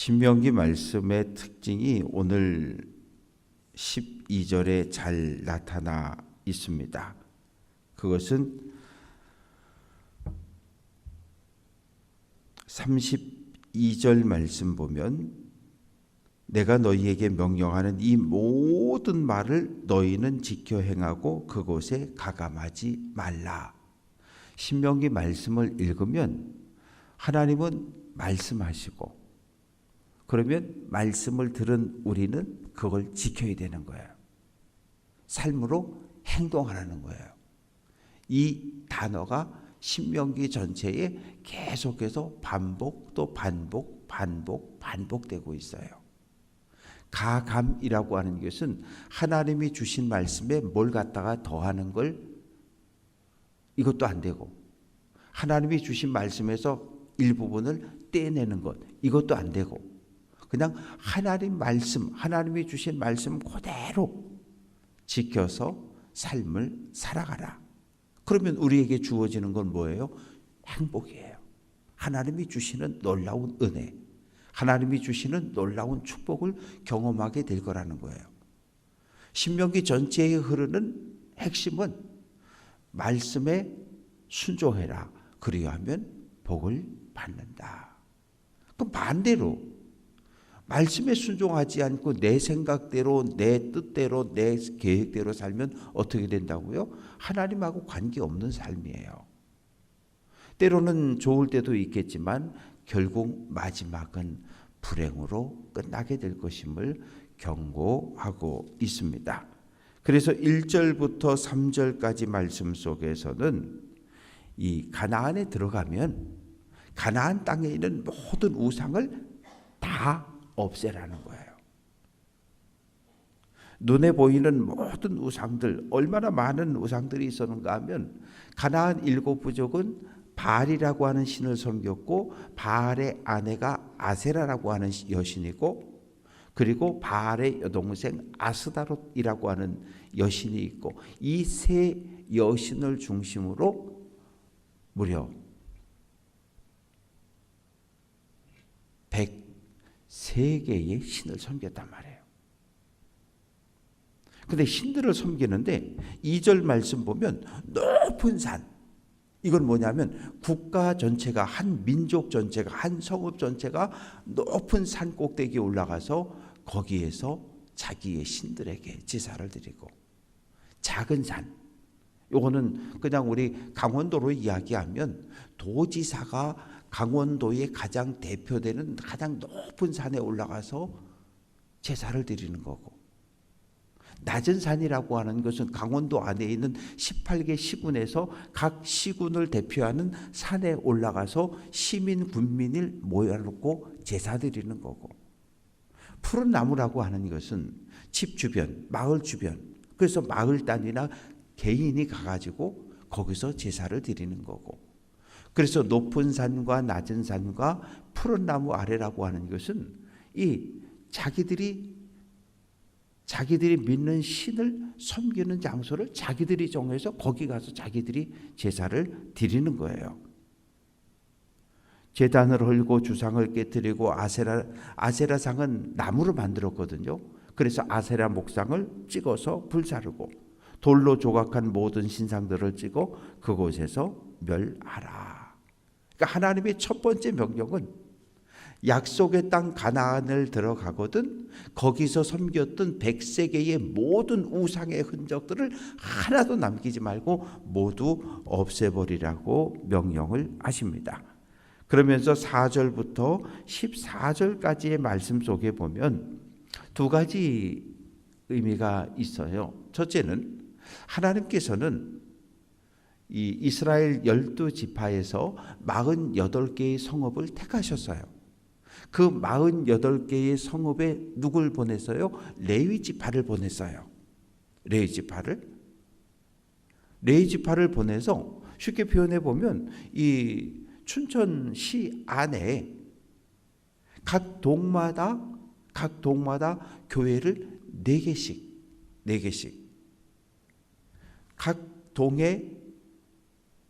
신명기 말씀의 특징이 오늘 12절에 잘 나타나 있습니다. 그것은 32절 말씀 보면 내가 너희에게 명령하는 이 모든 말을 너희는 지켜 행하고 그곳에 가감하지 말라. 신명기 말씀을 읽으면 하나님은 말씀하시고 그러면 말씀을 들은 우리는 그걸 지켜야 되는 거예요. 삶으로 행동하라는 거예요. 이 단어가 신명기 전체에 계속해서 반복되고 있어요. 가감이라고 하는 것은 하나님이 주신 말씀에 뭘 갖다가 더하는 걸 이것도 안 되고, 하나님이 주신 말씀에서 일부분을 떼내는 것 이것도 안 되고, 그냥 하나님 말씀, 하나님이 주신 말씀 그대로 지켜서 삶을 살아가라. 그러면 우리에게 주어지는 건 뭐예요? 행복이에요. 하나님이 주시는 놀라운 은혜, 하나님이 주시는 놀라운 축복을 경험하게 될 거라는 거예요. 신명기 전체에 흐르는 핵심은 말씀에 순종해라. 그리하면 복을 받는다. 그럼 반대로 말씀에 순종하지 않고 내 생각대로, 내 뜻대로, 내 계획대로 살면 어떻게 된다고요? 하나님하고 관계없는 삶이에요. 때로는 좋을 때도 있겠지만 결국 마지막은 불행으로 끝나게 될 것임을 경고하고 있습니다. 그래서 1절부터 3절까지 말씀 속에서는 이 가나안에 들어가면 가나안 땅에 있는 모든 우상을 다 없애라는 거예요. 눈에 보이는 모든 우상들, 얼마나 많은 우상들이 있었는가 하면 가나안 7부족은 바알이라고 하는 신을 섬겼고, 바알의 아내가 아세라라고 하는 여신이고, 그리고 바알의 여동생 아스다롯이라고 하는 여신이 있고, 이 세 여신을 중심으로 무려 103개의 신을 섬겼단 말이에요. 근데 신들을 섬기는데 2절 말씀 보면 높은 산, 이건 뭐냐면 국가 전체가, 한 민족 전체가, 한 성읍 전체가 높은 산 꼭대기에 올라가서 거기에서 자기의 신들에게 제사를 드리고, 작은 산, 요거는 그냥 우리 강원도로 이야기하면 도지사가 강원도의 가장 대표되는 가장 높은 산에 올라가서 제사를 드리는 거고, 낮은 산이라고 하는 것은 강원도 안에 있는 18개 시군에서 각 시군을 대표하는 산에 올라가서 시민 군민을 모여놓고 제사 드리는 거고, 푸른 나무라고 하는 것은 집 주변, 마을 주변, 그래서 마을 단위나 개인이 가가지고 거기서 제사를 드리는 거고, 그래서 높은 산과 낮은 산과 푸른 나무 아래라고 하는 것은 이 자기들이 믿는 신을 섬기는 장소를 자기들이 정해서 거기 가서 자기들이 제사를 드리는 거예요. 제단을 헐고 주상을 깨뜨리고, 아세라상은 나무로 만들었거든요. 그래서 아세라 목상을 찍어서 불사르고, 돌로 조각한 모든 신상들을 찍어 그곳에서 멸하라. 그러니까 하나님의 첫 번째 명령은 약속의 땅 가나안을 들어가거든 거기서 섬겼던 103개의 모든 우상의 흔적들을 하나도 남기지 말고 모두 없애버리라고 명령을 하십니다. 그러면서 4절부터 14절까지의 말씀 속에 보면 두 가지 의미가 있어요. 첫째는 하나님께서는 이 이스라엘 12지파에서 48개의 성읍을 택하셨어요. 그 48개의 성읍에 누굴 보냈어요? 레위지파를 보냈어요. 레위지파를 보내서 쉽게 표현해 보면 이 춘천시 안에 각 동마다 교회를 4개씩 각 동에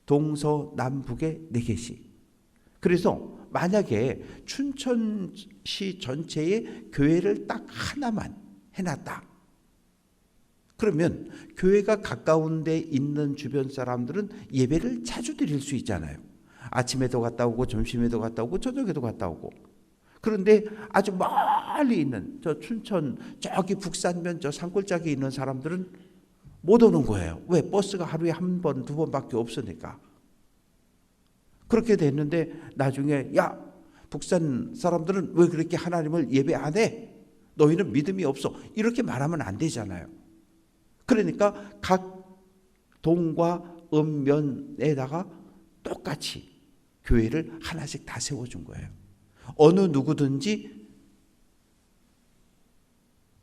동서남북에 4개씩, 그래서 만약에 춘천시 전체에 교회를 딱 하나만 해놨다. 그러면 교회가 가까운 데 있는 주변 사람들은 예배를 자주 드릴 수 있잖아요. 아침에도 갔다 오고 점심에도 갔다 오고 저녁에도 갔다 오고. 그런데 아주 멀리 있는 저 춘천 저기 북산면 저 산골짜기에 있는 사람들은 못 오는 거예요. 왜? 버스가 하루에 한 번, 두 번밖에 없으니까. 그렇게 됐는데 나중에 야, 북산 사람들은 왜 그렇게 하나님을 예배 안 해? 너희는 믿음이 없어. 이렇게 말하면 안 되잖아요. 그러니까 각 동과 읍면에다가 똑같이 교회를 하나씩 다 세워준 거예요. 어느 누구든지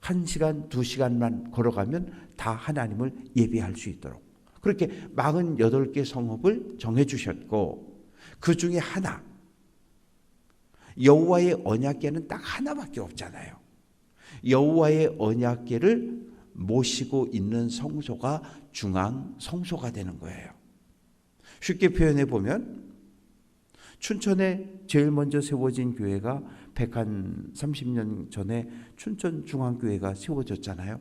1시간, 2시간만 걸어가면 다 하나님을 예배할 수 있도록 그렇게 48개 성읍을 정해주셨고, 그 중에 하나, 여호와의 언약궤는 딱 하나밖에 없잖아요. 여호와의 언약궤를 모시고 있는 성소가 중앙 성소가 되는 거예요. 쉽게 표현해 보면 춘천에 제일 먼저 세워진 교회가 130년 전에 춘천중앙교회가 세워졌잖아요.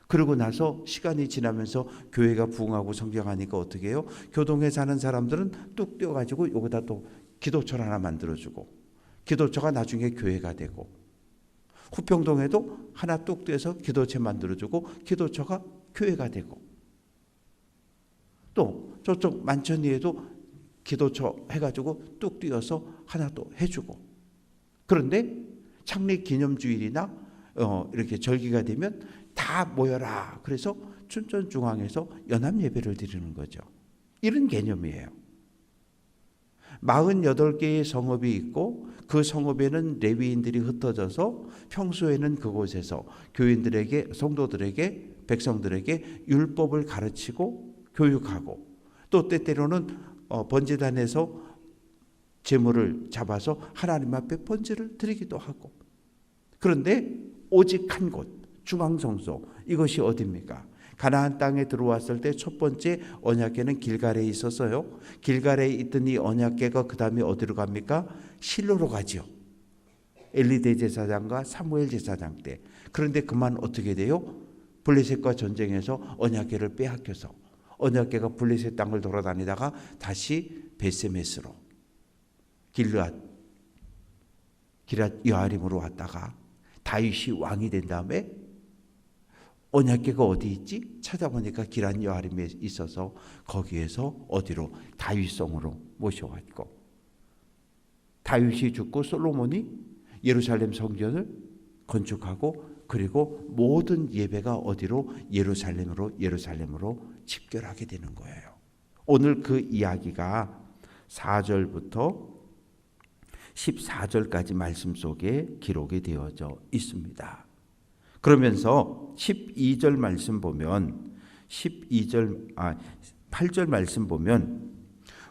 그러고 나서 시간이 지나면서 교회가 부흥하고 성장하니까 어떻게 해요? 교동에 사는 사람들은 뚝 떼어가지고 여기다 또 기도처를 하나 만들어주고, 기도처가 나중에 교회가 되고, 후평동에도 하나 뚝 떼서 기도처 만들어주고 기도처가 교회가 되고, 또 저쪽 만천리에도 기도처 해가지고 뚝 띄어서 하나 또 해주고. 그런데 창립 기념주일이나 이렇게 절기가 되면 다 모여라. 그래서 춘천중앙에서 연합 예배를 드리는 거죠. 이런 개념이에요. 48개의 성읍이 있고 그 성읍에는 레위인들이 흩어져서 평소에는 그곳에서 교인들에게, 성도들에게, 백성들에게 율법을 가르치고 교육하고, 또 때때로는 번제단에서 제물을 잡아서 하나님 앞에 번제를 드리기도 하고. 그런데 오직 한 곳, 중앙성소, 이것이 어디입니까? 가나안 땅에 들어왔을 때 첫 번째 언약궤는 길갈에 있었어요. 길갈에 있던 이 언약궤가 그 다음에 어디로 갑니까? 실로로 가죠. 엘리 대제사장과 사무엘 제사장 때. 그런데 그만 어떻게 돼요? 블레셋과 전쟁에서 언약궤를 빼앗겨서 언약궤가 블레셋 땅을 돌아다니다가 다시 베세메스로 길앗 여아림으로 왔다가 다윗이 왕이 된 다음에 언약궤가 어디 있지? 찾아보니까 길앗 여아림에 있어서 거기에서 어디로? 다윗성으로 모셔왔고, 다윗이 죽고 솔로몬이 예루살렘 성전을 건축하고, 그리고 모든 예배가 어디로? 예루살렘으로 집결하게 되는 거예요. 오늘 그 이야기가 4절부터 14절까지 말씀 속에 기록이 되어져 있습니다. 그러면서 12절 말씀 보면 8절 말씀 보면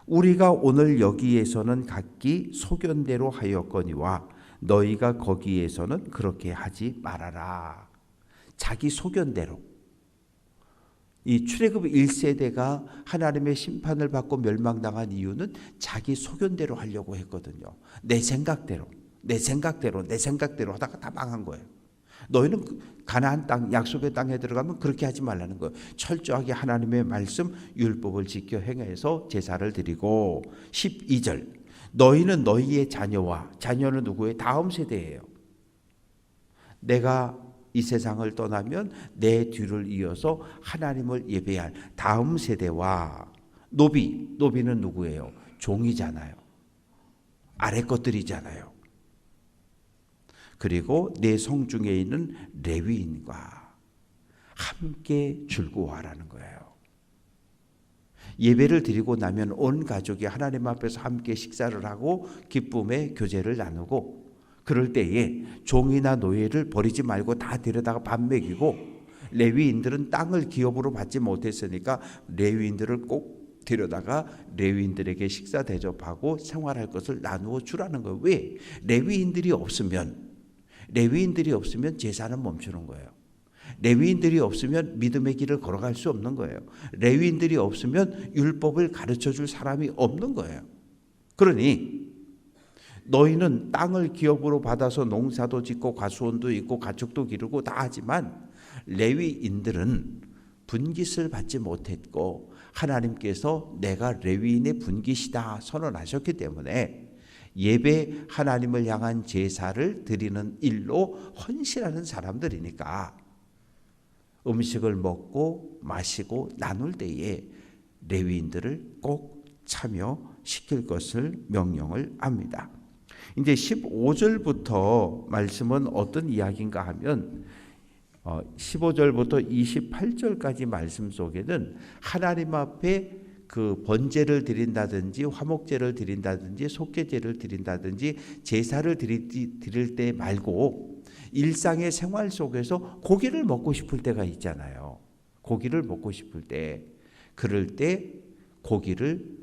우리가 오늘 여기에서는 각기 소견대로 하였거니와 너희가 거기에서는 그렇게 하지 말아라. 자기 소견대로. 이 출애굽 1세대가 하나님의 심판을 받고 멸망당한 이유는 자기 소견대로 하려고 했거든요. 내 생각대로 하다가 다 망한 거예요. 너희는 가나안 땅, 약속의 땅에 들어가면 그렇게 하지 말라는 거예요. 철저하게 하나님의 말씀, 율법을 지켜 행해서 제사를 드리고. 12절, 너희는 너희의 자녀와, 자녀는 누구의? 다음 세대예요. 내가 이 세상을 떠나면 내 뒤를 이어서 하나님을 예배할 다음 세대와, 노비는 누구예요? 종이잖아요. 아래 것들이잖아요. 그리고 내 성중에 있는 레위인과 함께 즐거워하라는 거예요. 예배를 드리고 나면 온 가족이 하나님 앞에서 함께 식사를 하고 기쁨의 교제를 나누고, 그럴 때에 종이나 노예를 버리지 말고 다 데려다가 밥 먹이고, 레위인들은 땅을 기업으로 받지 못했으니까 레위인들을 꼭 데려다가 레위인들에게 식사 대접하고 생활할 것을 나누어 주라는 거예요. 왜? 레위인들이 없으면 제사는 멈추는 거예요. 레위인들이 없으면 믿음의 길을 걸어갈 수 없는 거예요. 레위인들이 없으면 율법을 가르쳐 줄 사람이 없는 거예요. 그러니 너희는 땅을 기업으로 받아서 농사도 짓고 과수원도 있고 가축도 기르고 다 하지만 레위인들은 분깃을 받지 못했고 하나님께서 내가 레위인의 분깃이다 선언하셨기 때문에 예배 하나님을 향한 제사를 드리는 일로 헌신하는 사람들이니까 음식을 먹고 마시고 나눌 때에 레위인들을 꼭 참여시킬 것을 명령을 합니다. 이제 15절부터 말씀은 어떤 이야기인가 하면 15절부터 28절까지 말씀 속에는 하나님 앞에 그 번제를 드린다든지 화목제를 드린다든지 속죄제를 드린다든지 제사를 드릴 때 말고 일상의 생활 속에서 고기를 먹고 싶을 때가 있잖아요. 고기를 먹고 싶을 때 그럴 때 고기를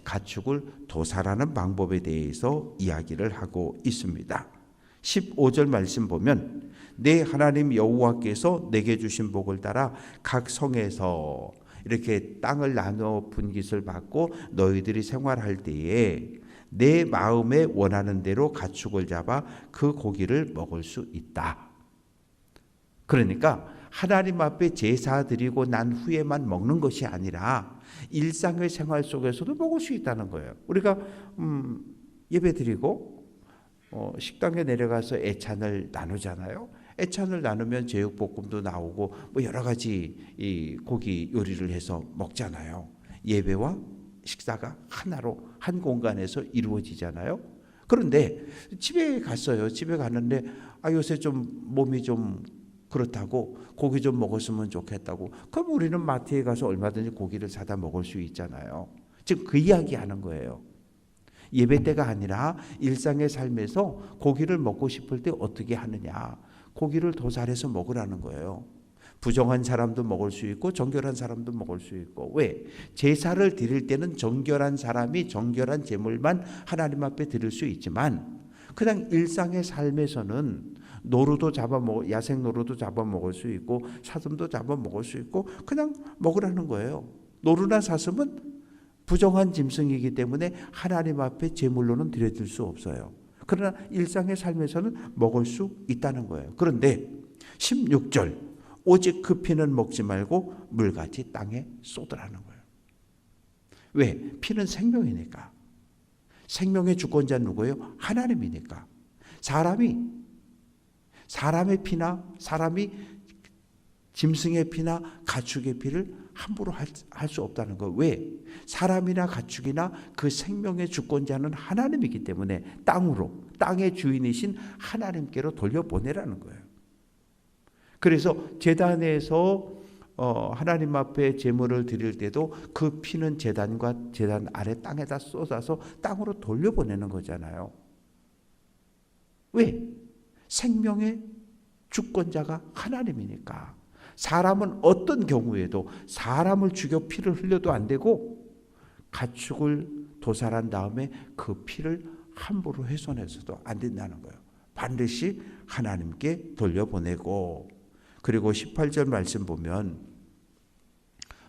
가축을 도살하는 방법에 대해서 이야기를 하고 있습니다. 15절 말씀 보면 내 하나님 여호와께서 내게 주신 복을 따라 각 성에서 이렇게 땅을 나누어 분깃을 받고 너희들이 생활할 때에 내 마음에 원하는 대로 가축을 잡아 그 고기를 먹을 수 있다. 그러니까 하나님 앞에 제사 드리고 난 후에만 먹는 것이 아니라 일상의 생활 속에서도 먹을 수 있다는 거예요. 우리가 예배 드리고 식당에 내려가서 애찬을 나누잖아요. 애찬을 나누면 제육볶음도 나오고 뭐 여러 가지 이 고기 요리를 해서 먹잖아요. 예배와 식사가 하나로 한 공간에서 이루어지잖아요. 그런데 집에 갔어요. 집에 갔는데 요새 좀 몸이 좀 그렇다고 고기 좀 먹었으면 좋겠다고. 그럼 우리는 마트에 가서 얼마든지 고기를 사다 먹을 수 있잖아요. 지금 그 이야기 하는 거예요. 예배 때가 아니라 일상의 삶에서 고기를 먹고 싶을 때 어떻게 하느냐. 고기를 도살해서 먹으라는 거예요. 부정한 사람도 먹을 수 있고 정결한 사람도 먹을 수 있고. 왜? 제사를 드릴 때는 정결한 사람이 정결한 제물만 하나님 앞에 드릴 수 있지만 그냥 일상의 삶에서는 노루도 잡아먹어, 야생 노루도 잡아먹을 수 있고 사슴도 잡아먹을 수 있고 그냥 먹으라는 거예요. 노루나 사슴은 부정한 짐승이기 때문에 하나님 앞에 제물로는 드려질 수 없어요. 그러나 일상의 삶에서는 먹을 수 있다는 거예요. 그런데 16절 오직 그 피는 먹지 말고 물같이 땅에 쏟으라는 거예요. 왜? 피는 생명이니까. 생명의 주권자는 누구예요? 하나님이니까. 사람의 피나 사람이 짐승의 피나 가축의 피를 함부로 할 수 없다는 거. 왜? 사람이나 가축이나 그 생명의 주권자는 하나님이기 때문에 땅의 주인이신 하나님께로 돌려보내라는 거예요. 그래서 제단에서 하나님 앞에 제물을 드릴 때도 그 피는 제단과 제단 아래 땅에다 쏟아서 땅으로 돌려보내는 거잖아요. 왜? 생명의 주권자가 하나님이니까. 사람은 어떤 경우에도 사람을 죽여 피를 흘려도 안 되고 가축을 도살한 다음에 그 피를 함부로 훼손해서도 안 된다는 거예요. 반드시 하나님께 돌려보내고, 그리고 18절 말씀 보면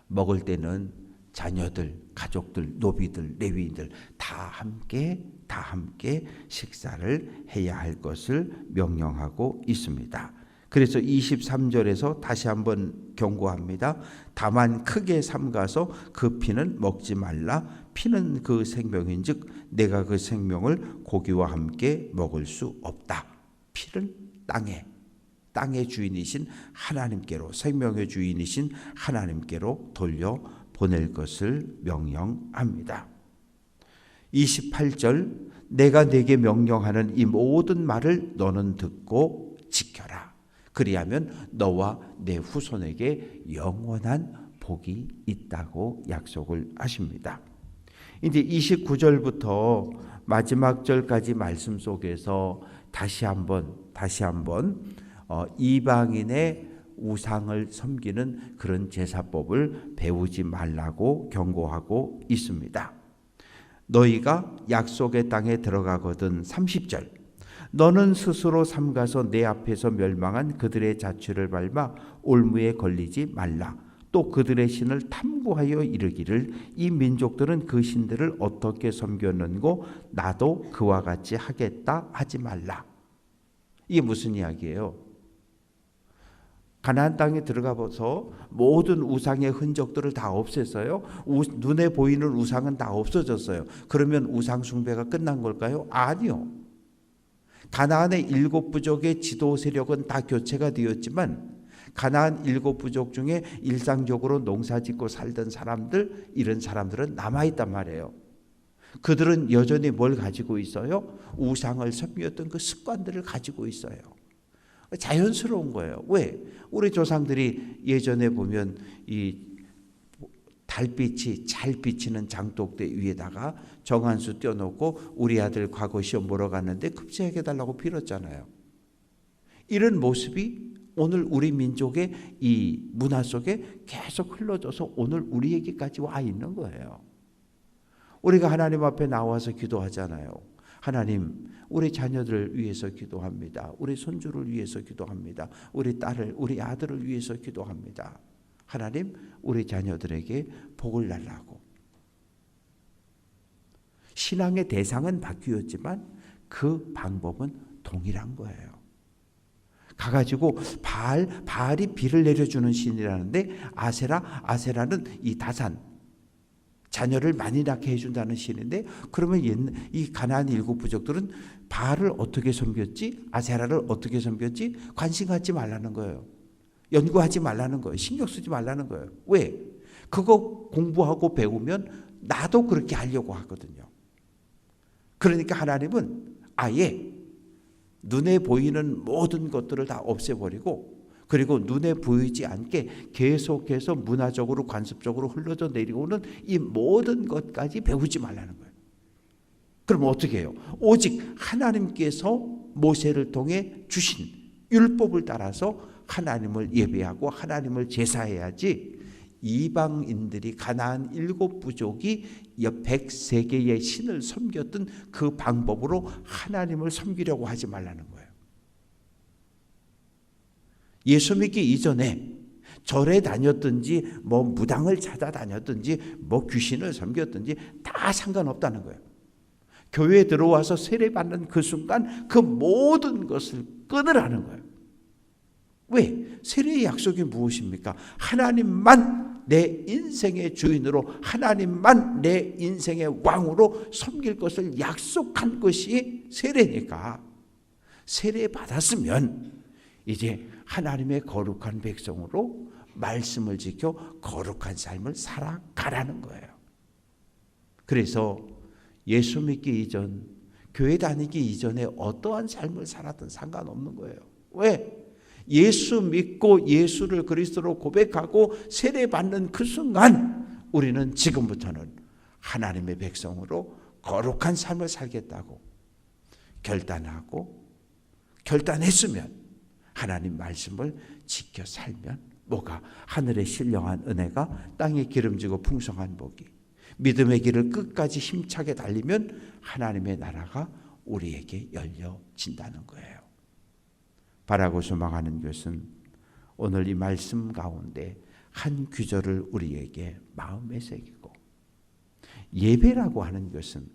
먹을 때는 자녀들, 가족들, 노비들, 레위인들 다 함께 식사를 해야 할 것을 명령하고 있습니다. 그래서 23절에서 다시 한번 경고합니다. 다만 크게 삼가서 그 피는 먹지 말라. 피는 그 생명인즉 내가 그 생명을 고기와 함께 먹을 수 없다. 피를 땅의 주인이신 하나님께로, 생명의 주인이신 하나님께로 돌려보낼 것을 명령합니다. 28절 내가 네게 명령하는 이 모든 말을 너는 듣고 지켜라. 그리하면 너와 내 후손에게 영원한 복이 있다고 약속을 하십니다. 이제 29절부터 마지막 절까지 말씀 속에서 다시 한번 이방인의 우상을 섬기는 그런 제사법을 배우지 말라고 경고하고 있습니다. 너희가 약속의 땅에 들어가거든 30절 너는 스스로 삼가서 내 앞에서 멸망한 그들의 자취를 밟아 올무에 걸리지 말라. 또 그들의 신을 탐구하여 이르기를 이 민족들은 그 신들을 어떻게 섬겼는고 나도 그와 같이 하겠다 하지 말라. 이게 무슨 이야기예요? 가나안 땅에 들어가서 모든 우상의 흔적들을 다 없앴어요. 눈에 보이는 우상은 다 없어졌어요. 그러면 우상 숭배가 끝난 걸까요? 아니요. 가나안의 7부족의 지도 세력은 다 교체가 되었지만 가나안 7부족 중에 일상적으로 농사짓고 살던 사람들, 이런 사람들은 남아있단 말이에요. 그들은 여전히 뭘 가지고 있어요? 우상을 섬겼던 그 습관들을 가지고 있어요. 자연스러운 거예요. 왜? 우리 조상들이 예전에 보면 이 달빛이 잘 비치는 장독대 위에다가 정한수 띄워놓고 우리 아들 과거 시험 보러 갔는데 급제하게 달라고 빌었잖아요. 이런 모습이 오늘 우리 민족의 이 문화 속에 계속 흘러져서 오늘 우리에게까지 와 있는 거예요. 우리가 하나님 앞에 나와서 기도하잖아요. 하나님, 우리 자녀들을 위해서 기도합니다. 우리 손주를 위해서 기도합니다. 우리 딸을, 우리 아들을 위해서 기도합니다. 하나님, 우리 자녀들에게 복을 달라고. 신앙의 대상은 바뀌었지만 그 방법은 동일한 거예요. 가가지고 바알이 비를 내려주는 신이라는데 아세라는 이 다산, 자녀를 많이 낳게 해준다는 신인데, 그러면 이 가나안 7부족들은 바알을 어떻게 섬겼지? 아세라를 어떻게 섬겼지? 관심 갖지 말라는 거예요. 연구하지 말라는 거예요. 신경 쓰지 말라는 거예요. 왜? 그거 공부하고 배우면 나도 그렇게 하려고 하거든요. 그러니까 하나님은 아예 눈에 보이는 모든 것들을 다 없애버리고, 그리고 눈에 보이지 않게 계속해서 문화적으로 관습적으로 흘러져 내려오는 이 모든 것까지 배우지 말라는 거예요. 그럼 어떻게 해요? 오직 하나님께서 모세를 통해 주신 율법을 따라서 하나님을 예배하고 하나님을 제사해야지, 이방인들이 가나안 7부족이 103개의 신을 섬겼던 그 방법으로 하나님을 섬기려고 하지 말라는 거예요. 예수 믿기 이전에 절에 다녔든지 무당을 찾아다녔든지 귀신을 섬겼든지 다 상관없다는 거예요. 교회에 들어와서 세례받는 그 순간 그 모든 것을 끊으라는 거예요. 왜? 세례의 약속이 무엇입니까? 하나님만 내 인생의 주인으로, 하나님만 내 인생의 왕으로 섬길 것을 약속한 것이 세례니까, 세례 받았으면 이제 하나님의 거룩한 백성으로 말씀을 지켜 거룩한 삶을 살아가라는 거예요. 그래서 예수 믿기 이전, 교회 다니기 이전에 어떠한 삶을 살았든 상관없는 거예요. 왜? 예수 믿고 예수를 그리스도로 고백하고 세례받는 그 순간 우리는 지금부터는 하나님의 백성으로 거룩한 삶을 살겠다고 결단했으면 하나님 말씀을 지켜 살면 뭐가? 하늘의 신령한 은혜가 땅에 기름지고 풍성한 복이, 믿음의 길을 끝까지 힘차게 달리면 하나님의 나라가 우리에게 열려진다는 거예요. 바라고 소망하는 것은 오늘 이 말씀 가운데 한 구절을 우리에게 마음에 새기고, 예배라고 하는 것은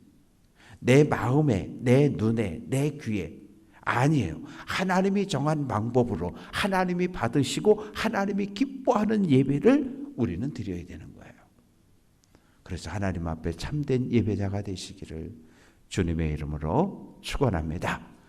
내 마음에, 내 눈에, 내 귀에 아니에요. 하나님이 정한 방법으로 하나님이 받으시고 하나님이 기뻐하는 예배를 우리는 드려야 되는 거예요. 그래서 하나님 앞에 참된 예배자가 되시기를 주님의 이름으로 축원합니다.